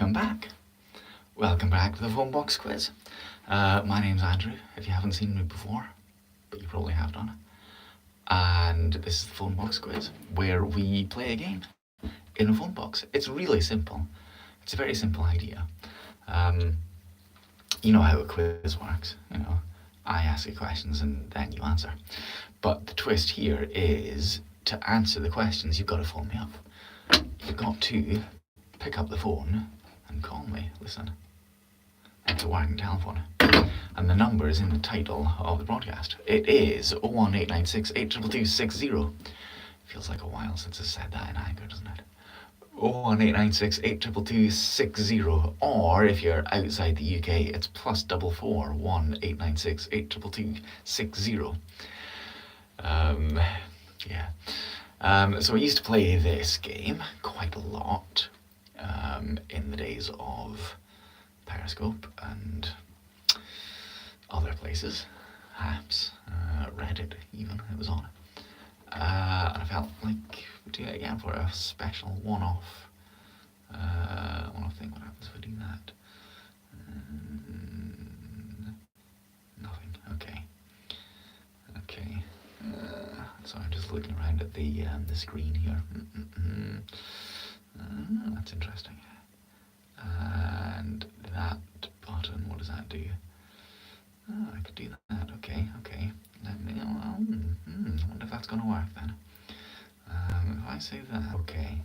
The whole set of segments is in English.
Welcome back. Welcome back to the Phonebox Quiz. My name's Andrew, if you haven't seen me before, but you probably have done. And this is the Phonebox Quiz, where we play a game in a phone box. It's really simple. It's a very simple idea. You know how a quiz works, I ask you questions and then you answer. But the twist here is, to answer the questions, you've got to phone me up. You've got to pick up the phone and call me. Listen, it's a working telephone. And the number is in the title of the broadcast. It is 01896 82260. Feels like a while since I said that in anger, doesn't it? 01896 82260. Or if you're outside the UK, it's +44 1896 82260. So we used to play this game quite a lot in the days of Periscope and other places, perhaps Reddit even, it was on. And I felt like we'd do it again for a special one-off thing. What happens if we do that? Nothing. Okay. So I'm just looking around at the screen here. That's interesting. And that button, what does that do? I could do that. Okay. I wonder if that's going to work then. If I say that, okay.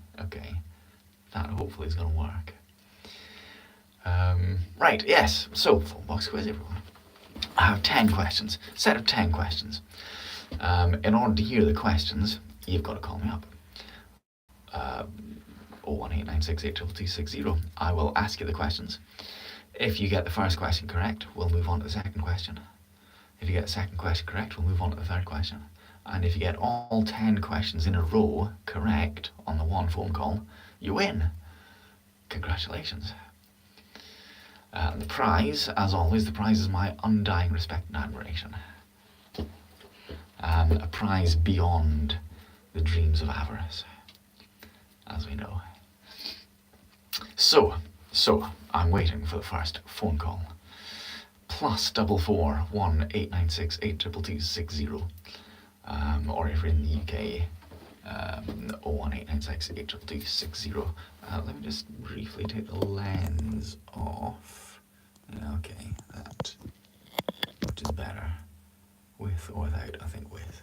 That hopefully is going to work. Right, yes. So, Phonebox Quiz, everyone. I have 10 questions. Set of 10 questions. In order to hear the questions, you've got to call me up. 01896 82260. I will ask you the questions. If you get the first question correct, we'll move on to the second question. If you get the second question correct, we'll move on to the third question. And if you get all 10 questions in a row correct on the one phone call, you win. Congratulations. The prize, as always, the prize is my undying respect and admiration. A prize beyond the dreams of avarice, as we know. So I'm waiting for the first phone call. +44 1896 82260. Or if you're in the UK, 01896 82260. Let me just briefly take the lens off. Okay, that. Which is better? With or without? I think with.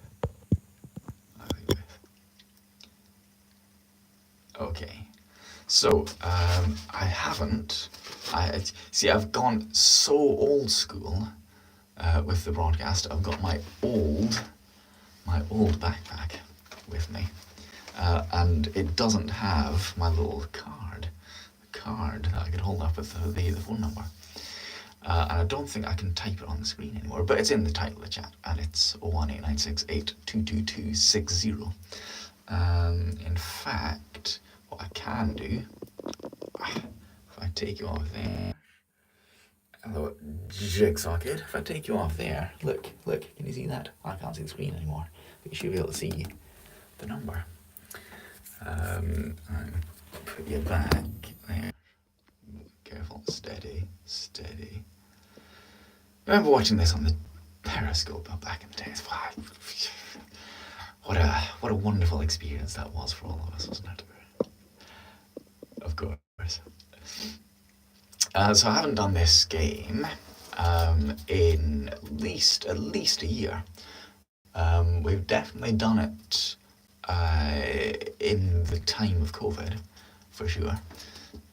Okay. So, I've gone so old school with the broadcast. I've got my old backpack with me, and it doesn't have my little card that I could hold up with the phone number. And I don't think I can type it on the screen anymore, but it's in the title of the chat, and it's 01896 82260. In fact, what I can do, if I take you off there, hello jigsaw kid, if I take you off there, look, can you see that? I can't see the screen anymore, but you should be able to see the number. Put you back there. Careful, steady. I remember watching this on the Periscope back in the days. What a wonderful experience that was for all of us, wasn't it? Of course. So I haven't done this game in at least a year. We've definitely done it in the time of COVID, for sure.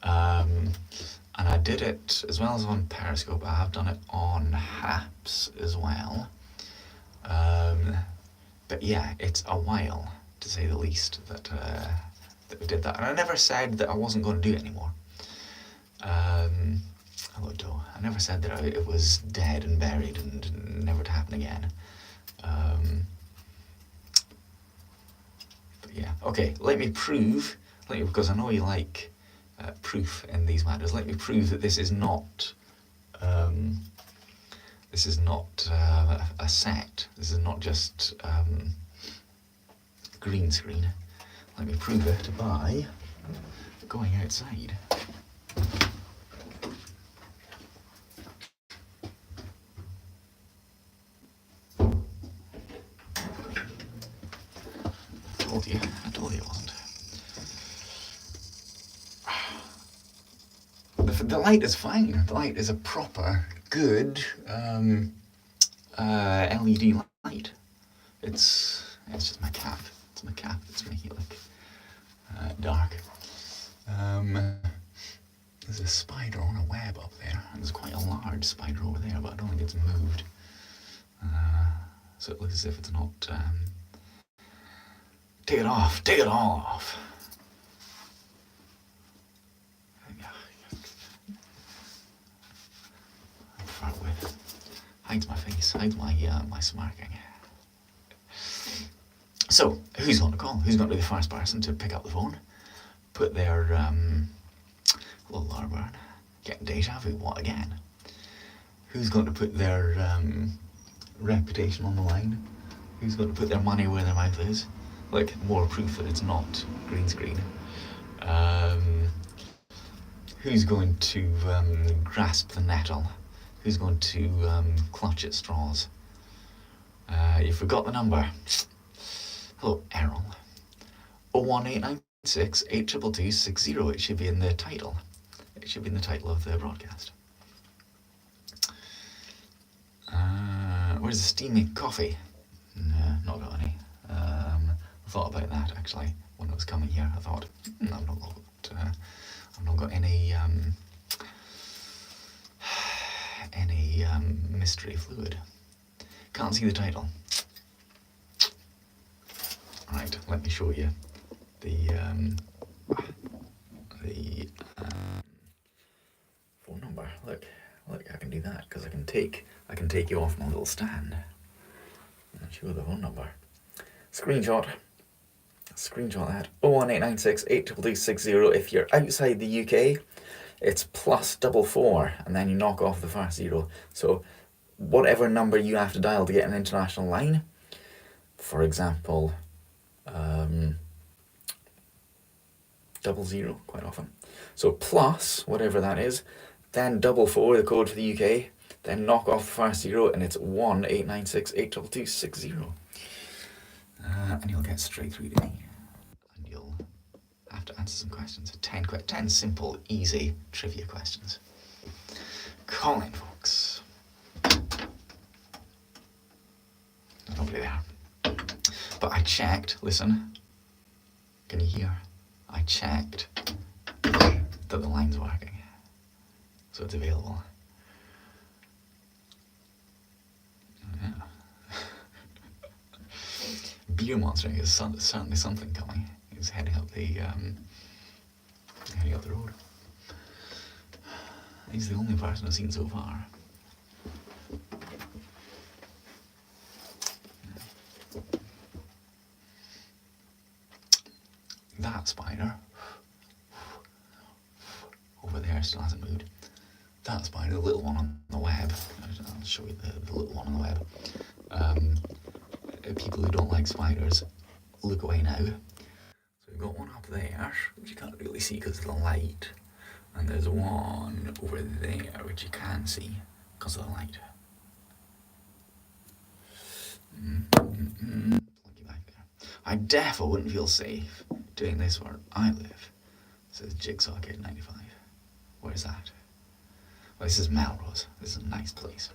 And I did it, as well as on Periscope, I have done it on Haps as well. But yeah, it's a while, to say the least, that we did that. And I never said that I wasn't going to do it anymore. Hello, Joe. I never said that it was dead and buried and never to happen again. But yeah, okay, because I know you like proof in these matters. Let me prove that this is not a set. This is not just green screen. Let me prove it by going outside. told you it wasn't. The light is fine. The light is a proper, good LED light. It's just my cap. It's my cap that's making it look dark. There's a spider on a web up there, and there's quite a large spider over there, but I don't think it's moved. So it looks as if it's not. Take it off. Take it all off. Far away. Hides my face. Hides my smirking. So, who's going to call? Who's going to be the first person to pick up the phone? Put their, little Larburn, getting deja vu, what again? Who's going to put their reputation on the line? Who's going to put their money where their mouth is? Like, more proof that it's not green screen. Who's going to grasp the nettle? Who's going to clutch at straws? You forgot the number. Hello, Errol. 01896 822 60. It should be in the title. It should be in the title of the broadcast. Where's the steamy coffee? No, not got any. I thought about that actually when I was coming here. I thought, I've not got any mystery fluid. Can't see the title. Right, let me show you the phone number. Look, I can do that because I can take you off my little stand and show the phone number. Screenshot that. 01896 822 60. If you're outside the UK, it's +44, and then you knock off the first zero. So whatever number you have to dial to get an international line, for example, 00 quite often. So plus whatever that is, then 44, the code for the UK, then knock off the first zero, and it's 1896 822 60. And you'll get straight through to me. And you'll have to answer some questions. 10 simple, easy trivia questions. Call in, folks. There's nobody there. But I checked, listen. Can you hear? I checked that the line's working. So it's available. Yeah. Beer monstering is certainly something coming. He's heading up the road. He's the only person I've seen so far. That spider over there still hasn't moved. That spider, the little one on the web. I'll show you the little one on the web. People who don't like spiders, look away now. So we've got one up there, which you can't really see because of the light. And there's one over there, which you can see because of the light. Plunky back there. I defo wouldn't feel safe doing this where I live. This is Jigsaw Kid 95. Where's that? Well, this is Melrose. This is a nice place.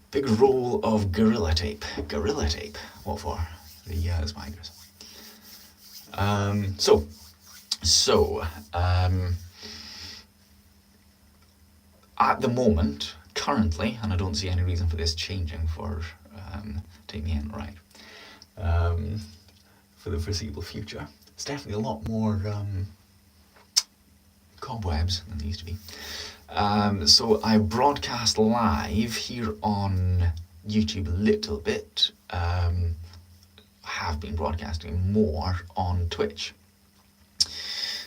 Big roll of Gorilla Tape. Gorilla Tape. What for? The spiders. At the moment, currently, and I don't see any reason for this changing for Take Me In, right? For the foreseeable future, it's definitely a lot more cobwebs than there used to be. So I broadcast live here on YouTube a little bit. Have been broadcasting more on Twitch.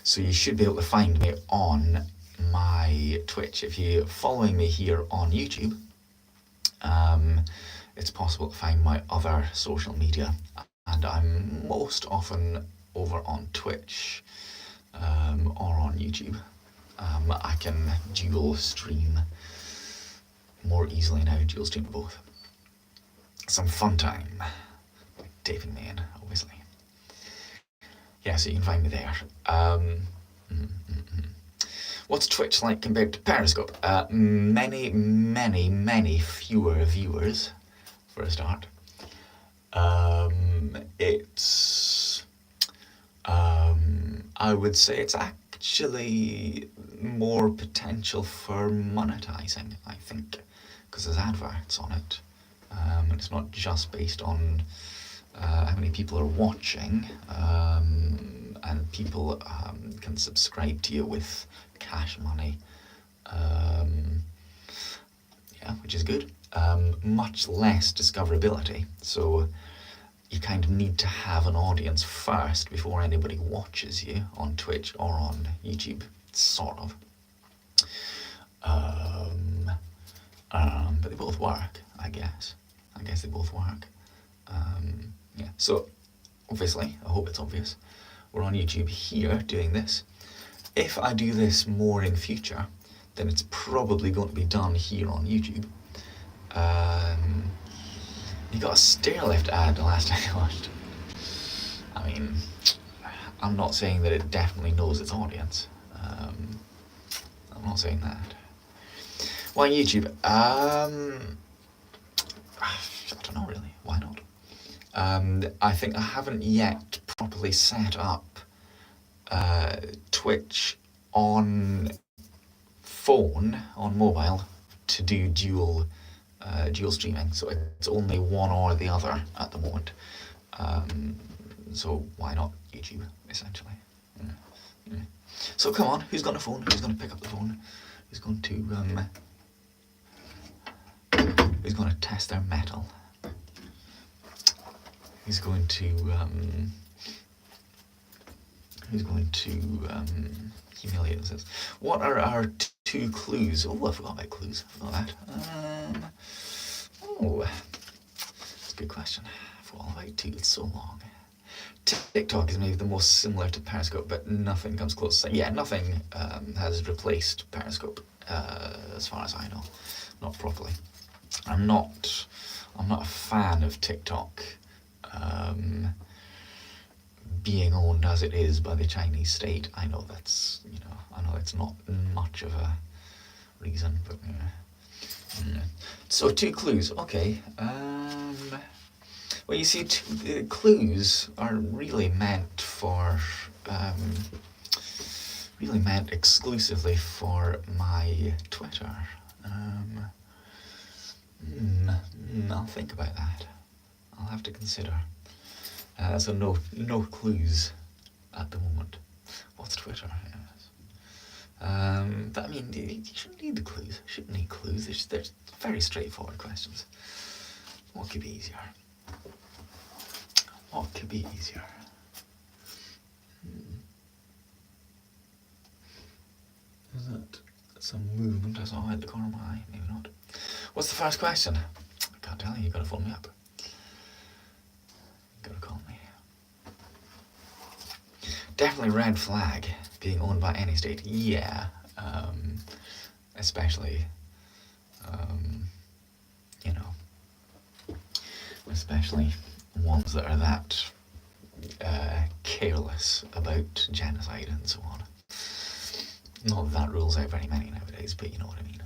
So you should be able to find me on my Twitch. If you're following me here on YouTube, it's possible to find my other social media. And I'm most often over on Twitch or on YouTube. I can dual stream more easily now, dual stream both. Some fun time, taping me in, obviously. Yeah, so you can find me there. What's Twitch like compared to Periscope? Many, many, many fewer viewers, for a start. It's... I would say it's actually more potential for monetizing, I think, because there's adverts on it. And it's not just based on how many people are watching, and people can subscribe to you with cash money, yeah, which is good. Much less discoverability, so you kind of need to have an audience first before anybody watches you on Twitch or on YouTube, sort of. But they both work, I guess. I guess they both work. Yeah, so obviously, I hope it's obvious, we're on YouTube here doing this. If I do this more in future, then it's probably going to be done here on YouTube. You got a stairlift ad the last time I watched. I mean, I'm not saying that it definitely knows its audience. I'm not saying that. Why YouTube? I don't know really. Why not? I think I haven't yet properly set up Twitch on phone, on mobile, to do dual streaming, so it's only one or the other at the moment. So why not YouTube, essentially? Yeah. So come on, who's got a phone? Who's going to pick up the phone? Who's going to test their metal? Who's going to humiliate themselves? What are our two clues? Oh, I forgot about clues. I forgot that. That's a good question. I forgot all about two. It's so long. TikTok is maybe the most similar to Periscope, but nothing comes close. Yeah, nothing has replaced Periscope, as far as I know. Not properly. I'm not a fan of TikTok being owned as it is by the Chinese state. I know that's not much of a reason, but yeah. So 2 clues, okay. Well, you see, clues are really meant exclusively for my Twitter. I'll think about that. I'll have to consider. So no clues at the moment. What's Twitter? Yes. But I mean, you shouldn't need the clues. You shouldn't need clues. They're very straightforward questions. What could be easier? What could be easier? Is that some movement I saw at the corner of my eye? Maybe not. What's the first question? I can't tell you. You gotta phone me up. You gotta call me. Definitely red flag being owned by any state. Yeah. Especially, especially ones that are that careless about genocide and so on. Not that rules out very many nowadays, but you know what I mean.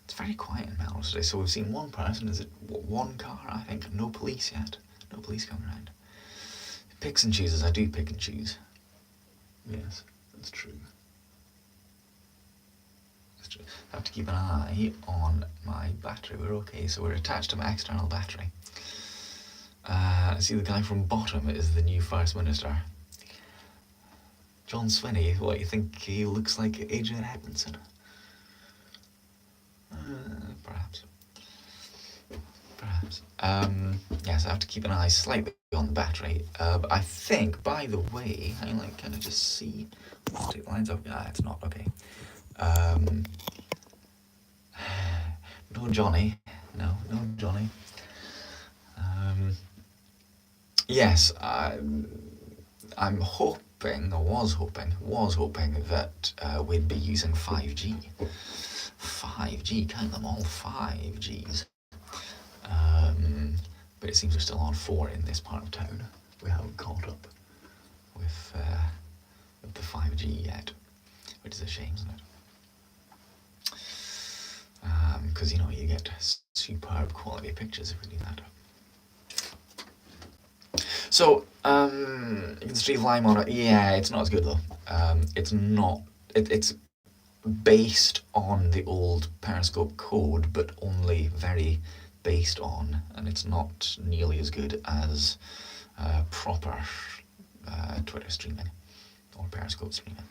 It's very quiet in Melrose today. So we've seen one person. Is it one car? I think. No police yet. No police coming around. Picks and chooses. I do pick and choose. Yes, that's true. That's true. I have to keep an eye on my battery. We're okay. So we're attached to my external battery. See, the guy from bottom is the new First Minister. John Swinney. What, you think he looks like Adrian Edmondson? Perhaps. Yes, I have to keep an eye slightly on the battery. But I think, by the way, can I just see what it lines up? It's not, okay. No Johnny. No Johnny. Yes, I'm hoping, or was hoping that we'd be using 5G. 5G, count them all, 5Gs. But it seems we're still on 4 in this part of town. We haven't caught up with the 5G yet, which is a shame, isn't it? Because you get superb quality pictures if we do that. So you can stream Lime on it. Yeah, it's not as good though. It's not. It's based on the old Periscope code, but only very based on, and it's not nearly as good as proper Twitter streaming or Periscope streaming.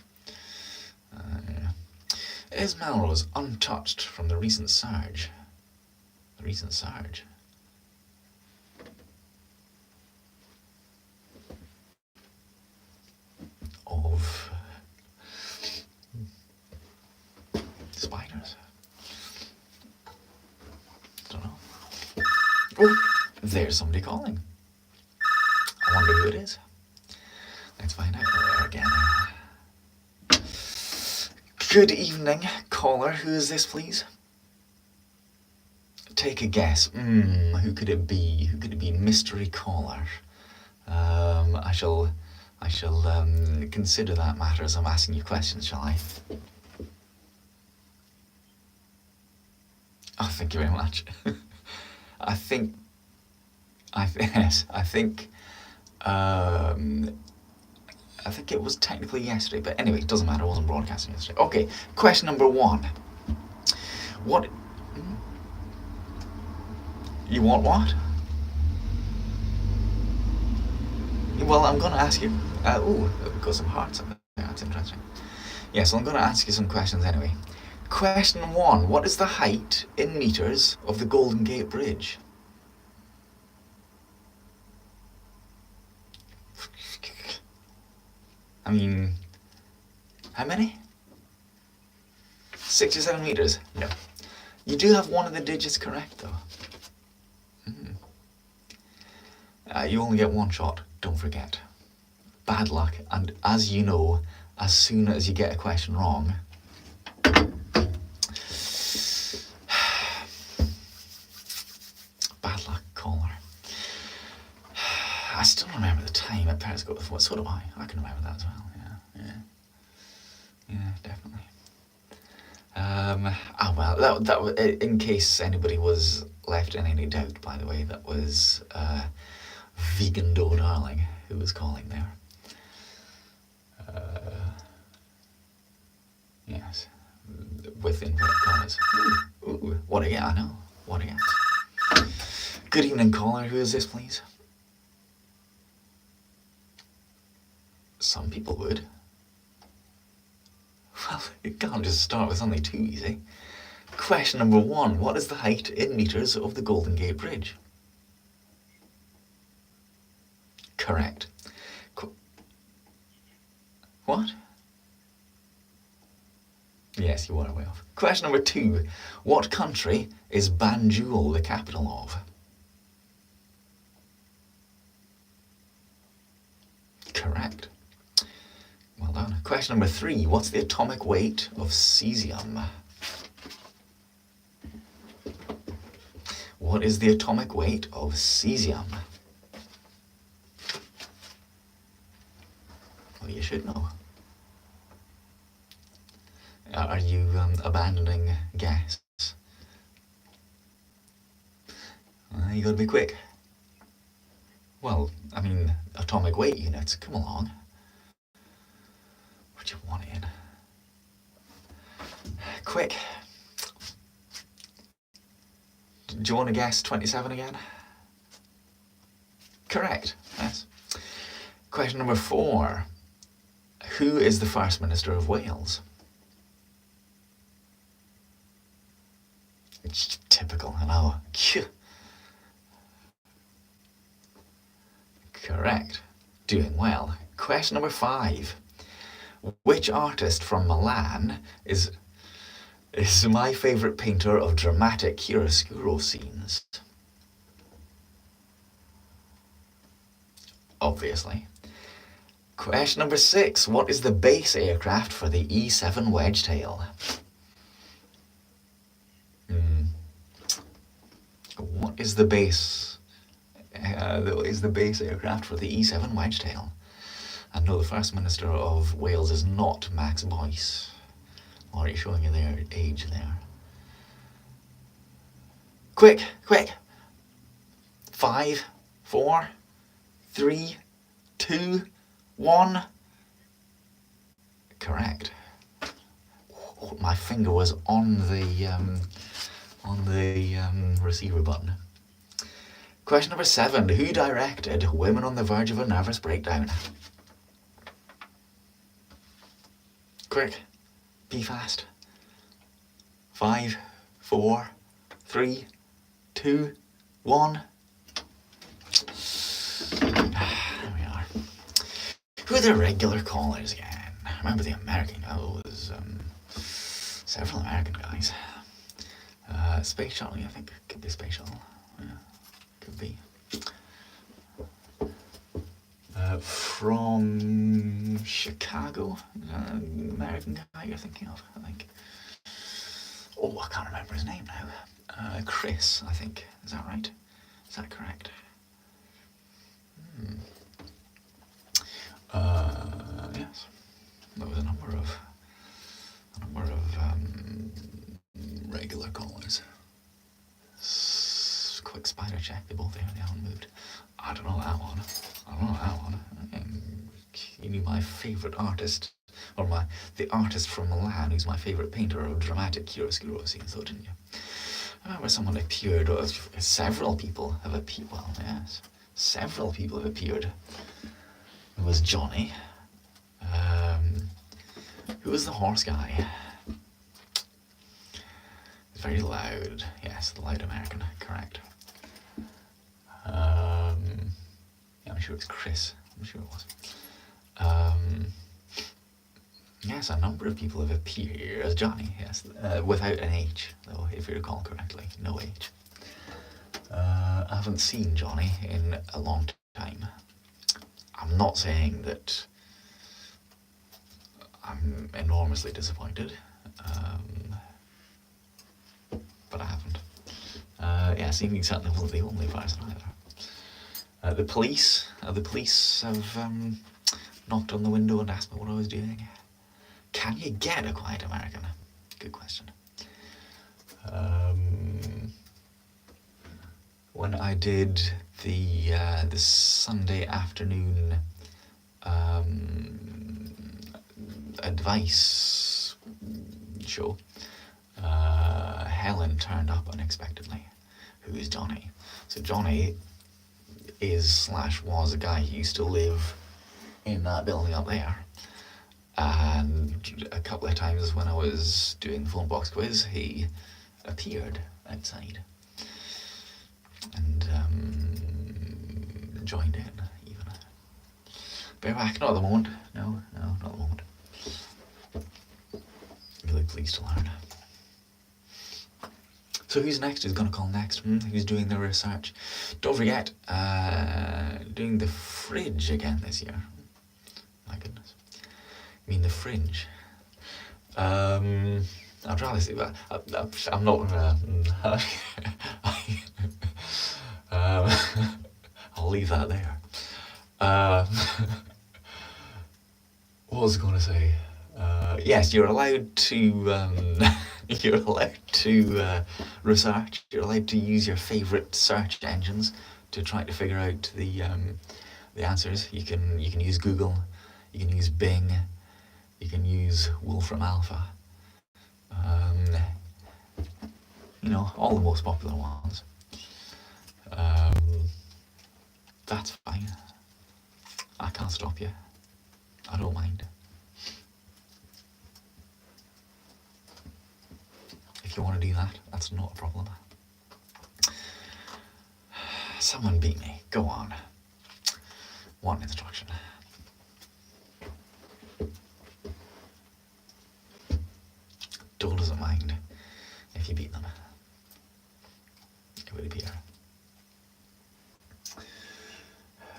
Is Melrose untouched from the recent surge? The recent surge? Of spiders? Don't know. Oh, there's somebody calling. I wonder who it is. Let's find out again. Good evening, caller. Who is this, please? Take a guess. Who could it be? Who could it be? Mystery caller. I shall consider that matter as I'm asking you questions, shall I? Oh, thank you very much. I think it was technically yesterday, but anyway, it doesn't matter. I wasn't broadcasting yesterday. Okay, question number 1. What? You want what? Well, I'm going to ask you. We've got some hearts up there. That's interesting. Yeah, so I'm going to ask you some questions anyway. Question 1. What is the height in meters of the Golden Gate Bridge? I mean, how many? 67 meters? No. You do have one of the digits correct, though. You only get one shot, don't forget. Bad luck, and as you know, as soon as you get a question wrong, bad luck, caller. I still remember the time at Periscope. So do I. I can remember that as well. Yeah, definitely. Well, that was, in case anybody was left in any doubt, by the way, that was Vegan Doe Darling who was calling there. Yes, with inverted commas. Ooh, what a guess, I know. What a guess. Good evening, caller. Who is this, please? Some people would. Well, it can't just start with something too easy. Question number 1. What is the height in meters of the Golden Gate Bridge? Correct. What? Yes, you are way off. Question number 2. What country is Banjul the capital of? Correct. Well done. Question number 3. What's the atomic weight of cesium? What is the atomic weight of cesium? Well, you should know. Are you abandoning guess? You gotta be quick. Well, I mean, atomic weight units, come along. What do you want in? Quick. Do you want to guess 27 again? Correct, yes. Question number 4. Who is the First Minister of Wales? It's typical, I know. Correct. Doing well. Question number 5. Which artist from Milan is my favourite painter of dramatic chiaroscuro scenes? Obviously. Question number 6. What is the base aircraft for the E-7 Wedgetail? What is the base is the base aircraft for the E-7 Whitetail. And no, the First Minister of Wales is not Max Boyce. Already showing you their age there. Quick, quick. 5, 4, 3, 2, 1. Correct. Oh, my finger was on the receiver button. Question number 7. Who directed Women on the Verge of a Nervous Breakdown? Quick. Be fast. 5, 4, 3, 2, 1. There we are. Who are the regular callers again? Remember the American guy? Oh, there's several American guys. Space Shuttle, I think. Could be Space Shuttle. Yeah, could be. From Chicago, American guy you're thinking of, I think. Oh, I can't remember his name now. Chris, I think. Is that right? Is that correct? Yes. There was a number of regular callers. Quick spider check. They both there. They haven't moved. I don't know that one. You knew my favourite artist, or the artist from Milan, who's my favourite painter of dramatic chiaroscuro scenes, though, didn't you? I remember someone appeared, or several people have appeared. Well, yes, several people have appeared. It was Johnny. Who was the horse guy? It's very loud. Yes, the loud American. Correct. Yeah, I'm sure it's Chris. I'm sure it was. Yes, a number of people have appeared as Johnny. Yes, without an H, though, if you recall correctly, no H. I haven't seen Johnny in a long time. I'm not saying that I'm enormously disappointed, but I haven't. Yeah, seemingly certainly wasn't the only person either. The police have knocked on the window and asked me what I was doing. Can you get a quiet American? Good question. When I did the Sunday afternoon advice show, Helen turned up unexpectedly. Who is Johnny? So Johnny was a guy who used to live in that building up there. And a couple of times when I was doing the Phonebox Quiz, he appeared outside and joined in even. Bear back, not at the moment. No, not at the moment. Really pleased to learn. So who's next? Who's going to call next? Who's doing the research? Don't forget, doing the fridge again this year. My goodness. I mean the fringe. I'd rather say that. I'm not I'll leave that there. What was I going to say? Yes, you're allowed to research. You're allowed to use your favourite search engines to try to figure out the answers. You can use Google. You can use Bing. You can use Wolfram Alpha. All the most popular ones. That's fine. I can't stop you. I don't mind. If you want to do that, that's not a problem. Someone beat me. Go on. One instruction. Dole doesn't mind if you beat them. It would appear.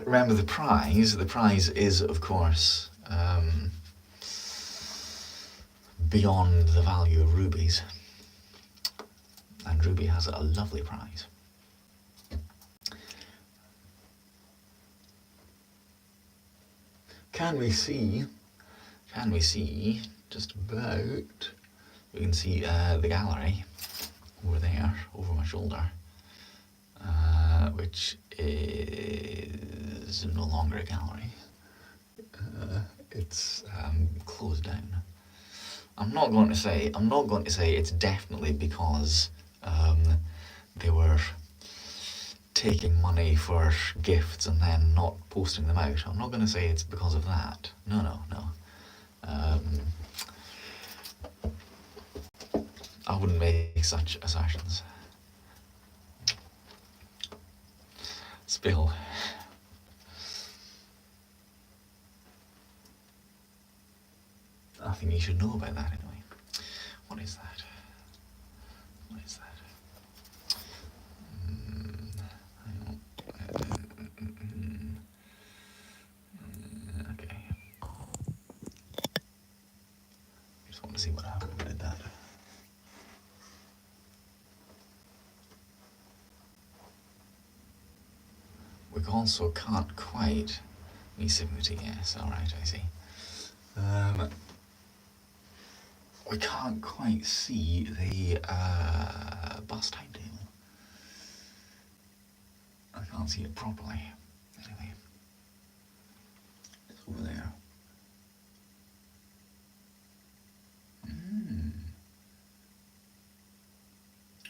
Remember the prize. The prize is, of course, beyond the value of rubies. And Ruby has a lovely prize. Can we see just about, we can see the gallery over there, over my shoulder, which is no longer a gallery. It's closed down. I'm not going to say it's definitely because they were taking money for gifts and then not posting them out. I'm not going to say it's because of that. No. I wouldn't make such assertions. Spill. I think you should know about that anyway. What is that? What is that? Hang on. Okay. I just want to see what happened when I did that. We also can't quite. E70, yes, alright, I see. We can't quite see the bus timetable. I can't see it properly. Anyway, it's over there.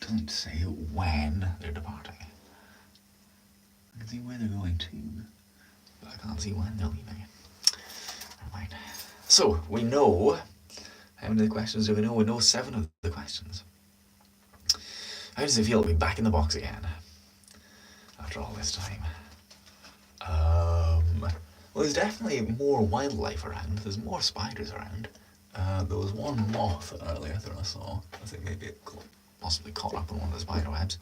Doesn't say when they're departing. I can see where they're going to, but I can't see when they're leaving. Never mind. So, we know, how many of the questions do we know? We know 7 of the questions. How does it feel to be back in the box again? After all this time. Well, there's definitely more wildlife around. There's more spiders around. There was one moth earlier that I saw. I think maybe it possibly caught up in one of the spider webs.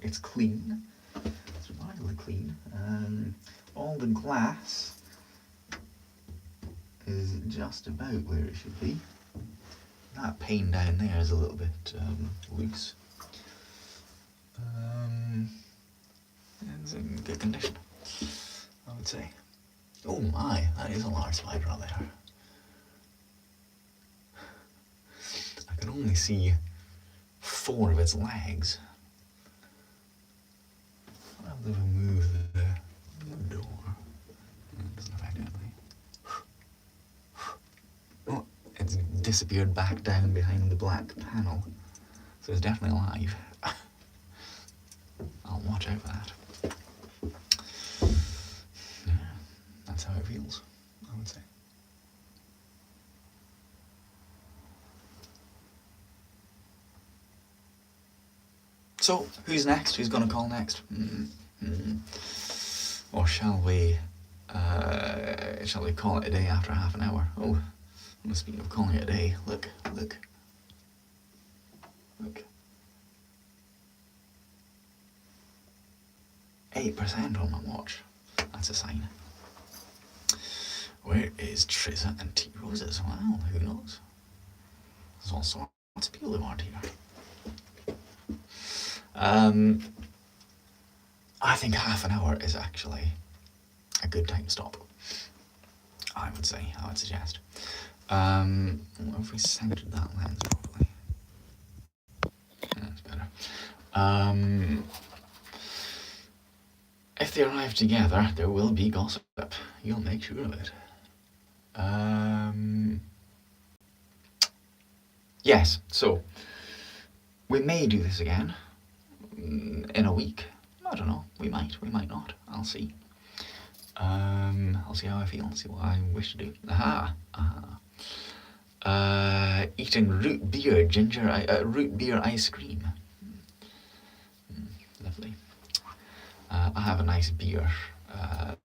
It's clean. It's remarkably clean. All the glass is just about where it should be. That pane down there is a little bit loose. It's in good condition, I would say. Oh my, that is a large spider out there. I can only see 4 of its legs. I'll have to remove the door. It doesn't affect anything. Oh, it's disappeared back down behind the black panel. So it's definitely alive. I'll watch out for that. Yeah, that's how it feels, I would say. So, who's next? Who's going to call next? Or shall we call it a day after half an hour? Oh, speaking of calling it a day, look. 8% on my watch. That's a sign. Where is Trizza and T Roses? Well, who knows? There's all sorts of people who aren't here. I think half an hour is actually a good time to stop. I would suggest. What if we centered that lens properly? That's better. If they arrive together, there will be gossip. You'll make sure of it. Yes, so we may do this again in a week. I don't know. We might not. I'll see. I'll see how I feel. See what I wish to do. Eating root beer ice cream. Lovely. I have a nice beer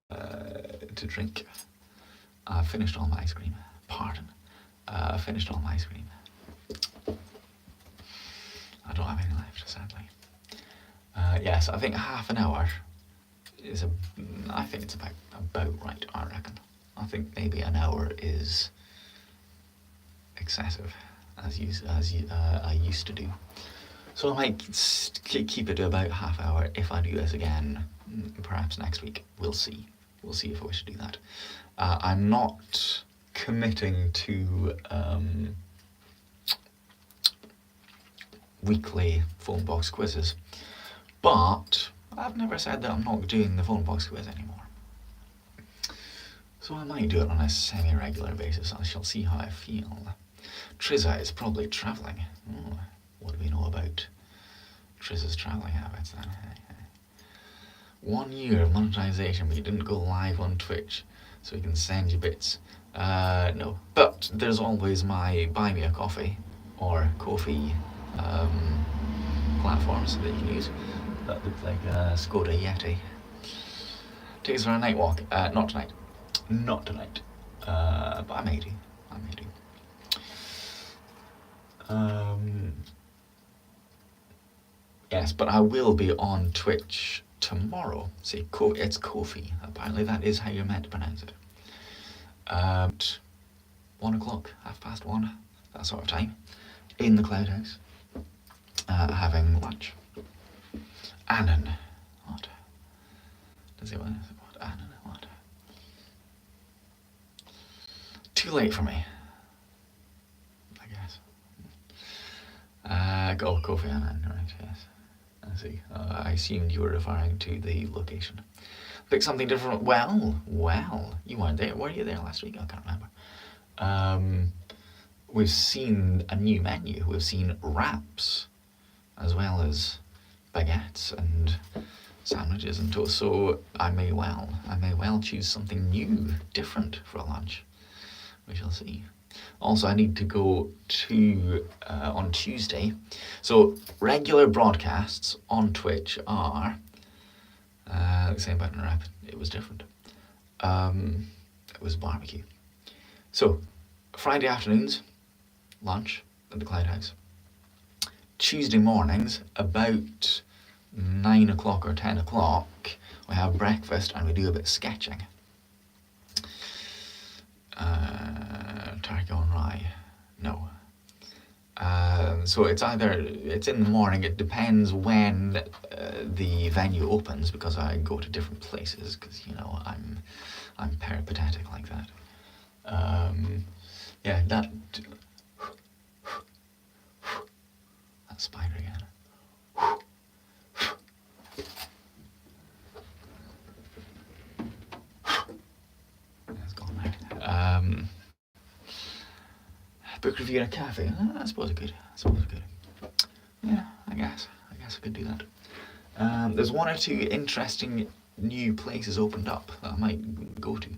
to drink. I've finished all my ice cream. Pardon. I finished all my ice cream. I don't have any left, sadly. Yes, I think half an hour is I think it's about right, I reckon. I think maybe an hour is excessive, as I used to do. So I might keep it to about half hour if I do this again, perhaps next week. We'll see. We'll see if I wish to do that. I'm not committing to weekly Phonebox quizzes, but I've never said that I'm not doing the Phonebox quiz anymore. So I might do it on a semi-regular basis. I shall see how I feel. Trizza is probably travelling. Oh, what do we know about Trizza's travelling habits then? 1 year of monetization, but you didn't go live on Twitch, so we can send you bits. No, but there's always my Buy Me a Coffee or Ko-fi platforms that you can use. That look like a Skoda Yeti. Take us for a night walk. Not tonight. Not tonight. But I may do. Yes, but I will be on Twitch tomorrow. See, it's Ko-fi. Apparently that is how you're meant to pronounce it. 1 o'clock, 1:30, that sort of time, in the Cloud House, having lunch. Annan. What? Does he want to what? Annan, what? Too late for me, I guess. Ko-fi Annan, right, yes. I see. I assumed you were referring to the location. Pick something different. Well, you weren't there. Were you there last week? I can't remember. We've seen a new menu. We've seen wraps, as well as baguettes and sandwiches and toast. So I may well choose something new, different for lunch. We shall see. Also, I need to go to on Tuesday. So regular broadcasts on Twitch are the same button wrap. It was different. It was barbecue. So Friday afternoons, lunch at the Cloud House. Tuesday mornings, about 9 o'clock or 10 o'clock, we have breakfast and we do a bit of sketching. Turkey on rye? No. So it's in the morning. It depends when the venue opens, because I go to different places, because I'm peripatetic like that. That spider again. It's gone now. Book review in a cafe. I suppose I could. Yeah, I guess I could do that. There's 1 or 2 interesting new places opened up that I might go to.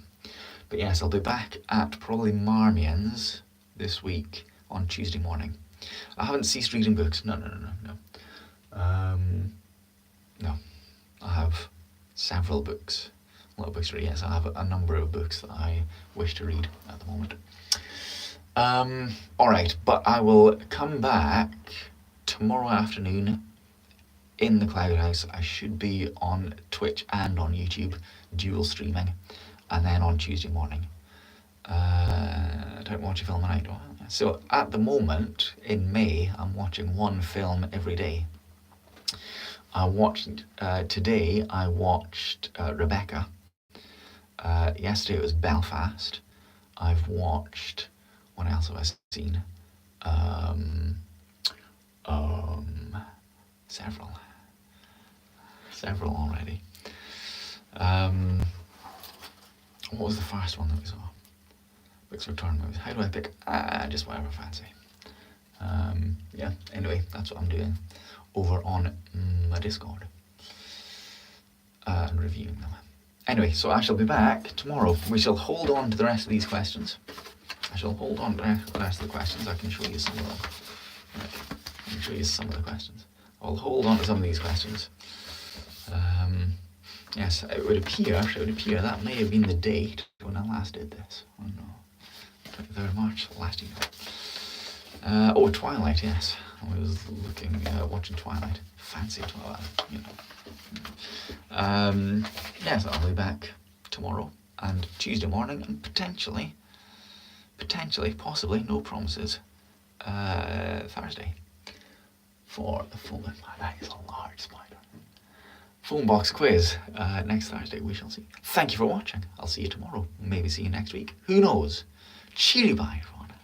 But yes, I'll be back at probably Marmion's this week on Tuesday morning. I haven't ceased reading books. No. No. I have several books. A lot of books to read. Yes, I have a number of books that I wish to read at the moment. Alright, but I will come back tomorrow afternoon in the Cloud House. I should be on Twitch and on YouTube, dual streaming, and then on Tuesday morning. Don't watch a film a night. So at the moment, in May, I'm watching 1 film every day. Today I watched Rebecca. Yesterday it was Belfast. I've watched, what else have I seen? Several already. What was the first one that we saw? Books Return movies. How do I pick? Just whatever I fancy. Anyway, that's what I'm doing over on my Discord. And reviewing them. Anyway, so I shall be back tomorrow. We shall hold on to the rest of these questions. I can show you some of them. I can show you some of the questions. I'll hold on to some of these questions. Yes, it would appear that may have been the date when I last did this. Oh no, 23rd of March last year. Twilight, yes. I was watching Twilight. Fancy Twilight, Yes, I'll be back tomorrow and Tuesday morning, and potentially, possibly, no promises, Thursday for the full moon. That is a large spider. Phonebox Quiz next Thursday. We shall see. Thank you for watching. I'll see you tomorrow. Maybe see you next week. Who knows? Cheery bye, everyone.